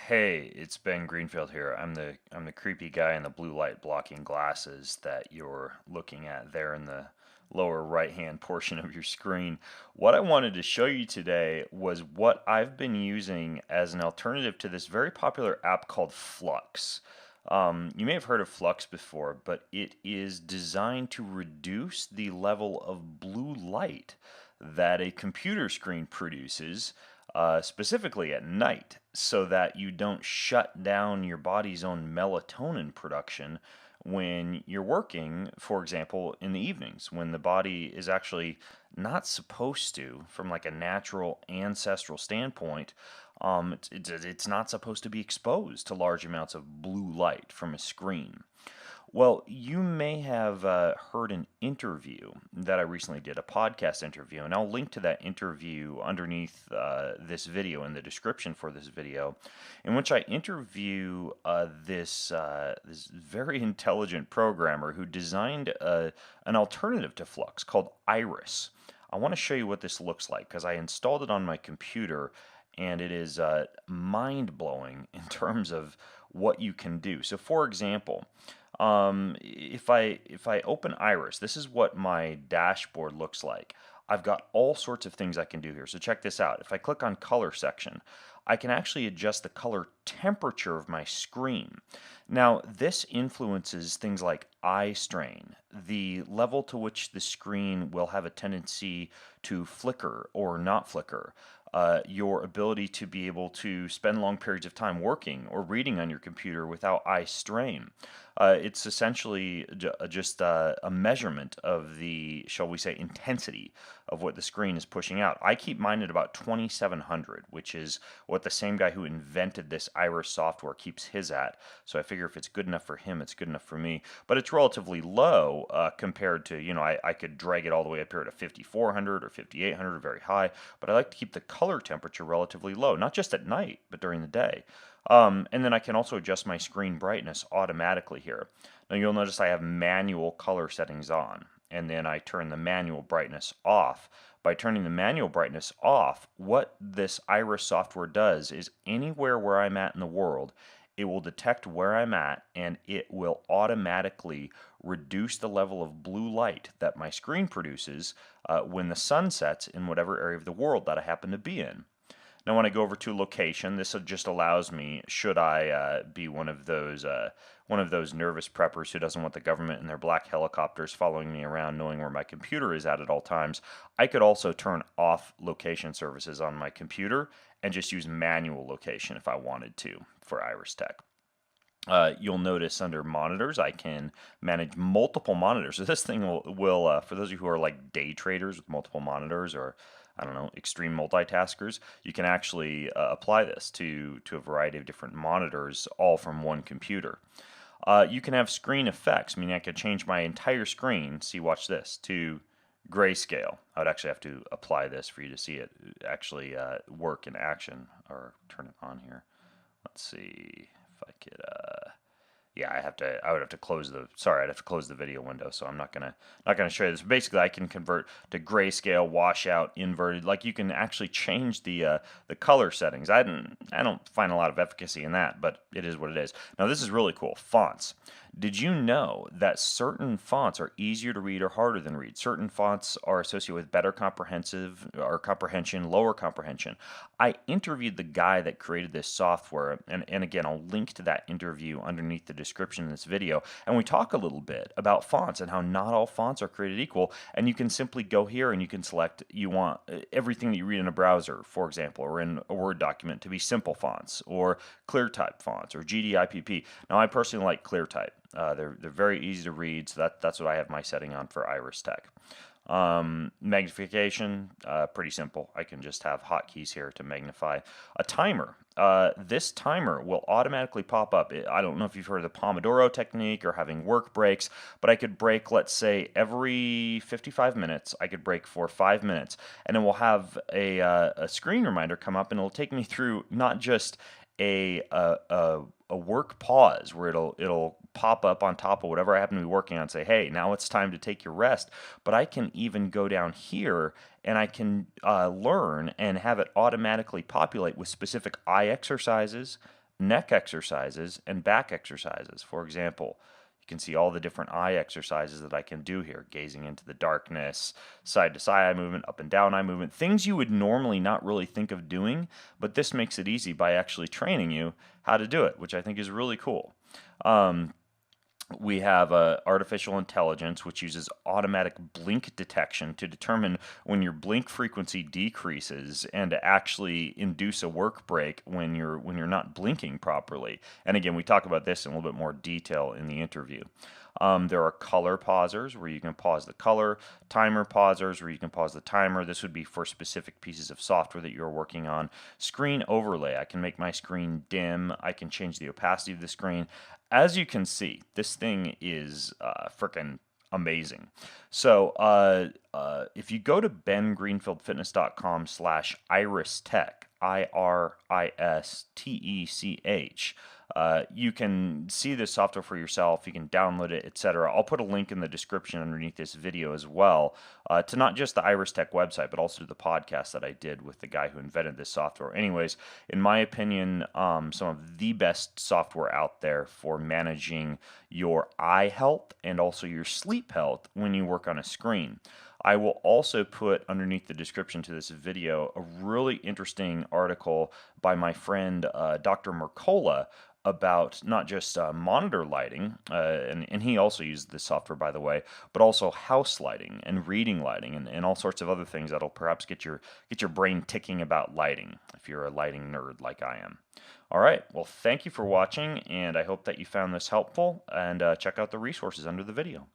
Hey, it's Ben Greenfield here. I'm the creepy guy in the blue light blocking glasses that you're looking at there in the lower right-hand portion of your screen. What I wanted to show you today was what I've been using as an alternative to this very popular app called Flux. You may have heard of Flux before, but it is designed to reduce the level of blue light that a computer screen produces, specifically at night, so that you don't shut down your body's own melatonin production when you're working, for example, in the evenings, when the body is actually not supposed to, from like a natural ancestral standpoint, it's not supposed to be exposed to large amounts of blue light from a screen. Well, you may have heard an interview that I recently did, a podcast interview, and I'll link to that interview underneath this video in the description for this video, in which I interview this very intelligent programmer who designed an alternative to Flux called Iris. I want to show you what this looks like because I installed it on my computer, and it is mind blowing in terms of what you can do. So, for example, if I open Iris, this is what my dashboard looks like. I've got all sorts of things I can do here. So check this out. If I click on color section, I can actually adjust the color temperature of my screen. Now, this influences things like eye strain, the level to which the screen will have a tendency to flicker or not flicker, your ability to be able to spend long periods of time working or reading on your computer without eye strain. It's essentially just a measurement of the, shall we say, intensity of what the screen is pushing out. I keep mine at about 2700, which is what the same guy who invented this Iris software keeps his at. So I figure if it's good enough for him, it's good enough for me. But it's relatively low compared to, I could drag it all the way up here to 5400 or 5800 or very high. But I like to keep the color temperature relatively low, not just at night, but during the day. And then I can also adjust my screen brightness automatically here. Now you'll notice I have manual color settings on, and then I turn the manual brightness off. By turning the manual brightness off, what this Iris software does is anywhere where I'm at in the world, it will detect where I'm at and it will automatically reduce the level of blue light that my screen produces when the sun sets in whatever area of the world that I happen to be in. Now, when I go over to location, this just allows me, should I be one of those nervous preppers who doesn't want the government and their black helicopters following me around, knowing where my computer is at all times, I could also turn off location services on my computer and just use manual location if I wanted to for Iris Tech. You'll notice under monitors, I can manage multiple monitors. So this thing will for those of you who are like day traders with multiple monitors or I don't know, extreme multitaskers, you can actually apply this to a variety of different monitors, all from one computer. You can have screen effects, meaning I could change my entire screen, see, watch this, to grayscale. I would actually have to apply this for you to see it actually work in action, or turn it on here. Let's see if I could yeah, I would have to close the sorry, I'd have to close the video window, so I'm not gonna show you this. Basically, I can convert to grayscale, washout, inverted. Like you can actually change the color settings. I don't find a lot of efficacy in that, but it is what it is. Now this is really cool. Fonts. Did you know that certain fonts are easier to read or harder than read? Certain fonts are associated with better comprehensive or comprehension, lower comprehension. I interviewed the guy that created this software, and again, I'll link to that interview underneath the description in this video. And we talk a little bit about fonts and how not all fonts are created equal. And you can simply go here and you can select you want everything that you read in a browser, for example, or in a Word document to be simple fonts or clear type fonts or GDIPP. Now, I personally like clear type. They're very easy to read, so that's what I have my setting on for Iris Tech. Magnification, pretty simple. I can just have hotkeys here to magnify. A timer. This timer will automatically pop up. I don't know if you've heard of the Pomodoro technique or having work breaks, but I could break, let's say, every 55 minutes. I could break for 5 minutes, and it will have a screen reminder come up, and it'll take me through not just a work pause where it'll pop up on top of whatever I happen to be working on and say, hey, now it's time to take your rest. But I can even go down here and I can learn and have it automatically populate with specific eye exercises, neck exercises and back exercises. For example, you can see all the different eye exercises that I can do here. Gazing into the darkness, side to side eye movement, up and down eye movement. Things you would normally not really think of doing, but this makes it easy by actually training you how to do it, which I think is really cool. We have artificial intelligence, which uses automatic blink detection to determine when your blink frequency decreases and to actually induce a work break when you're not blinking properly. And again, we talk about this in a little bit more detail in the interview. There are color pausers where you can pause the color, timer pausers where you can pause the timer. This would be for specific pieces of software that you're working on. Screen overlay. I can make my screen dim. I can change the opacity of the screen. As you can see, this thing is freaking amazing. So if you go to bengreenfieldfitness.com/iristech, IRISTECH, you can see this software for yourself. You can download it, etc. I'll put a link in the description underneath this video as well to not just the Iris Tech website, but also to the podcast that I did with the guy who invented this software. Anyways, in my opinion, some of the best software out there for managing your eye health and also your sleep health when you work on a screen. I will also put underneath the description to this video a really interesting article by my friend Dr. Mercola about not just monitor lighting, and he also used this software, by the way, but also house lighting and reading lighting and all sorts of other things that'll perhaps get your brain ticking about lighting if you're a lighting nerd like I am. All right, well, thank you for watching, and I hope that you found this helpful, and check out the resources under the video.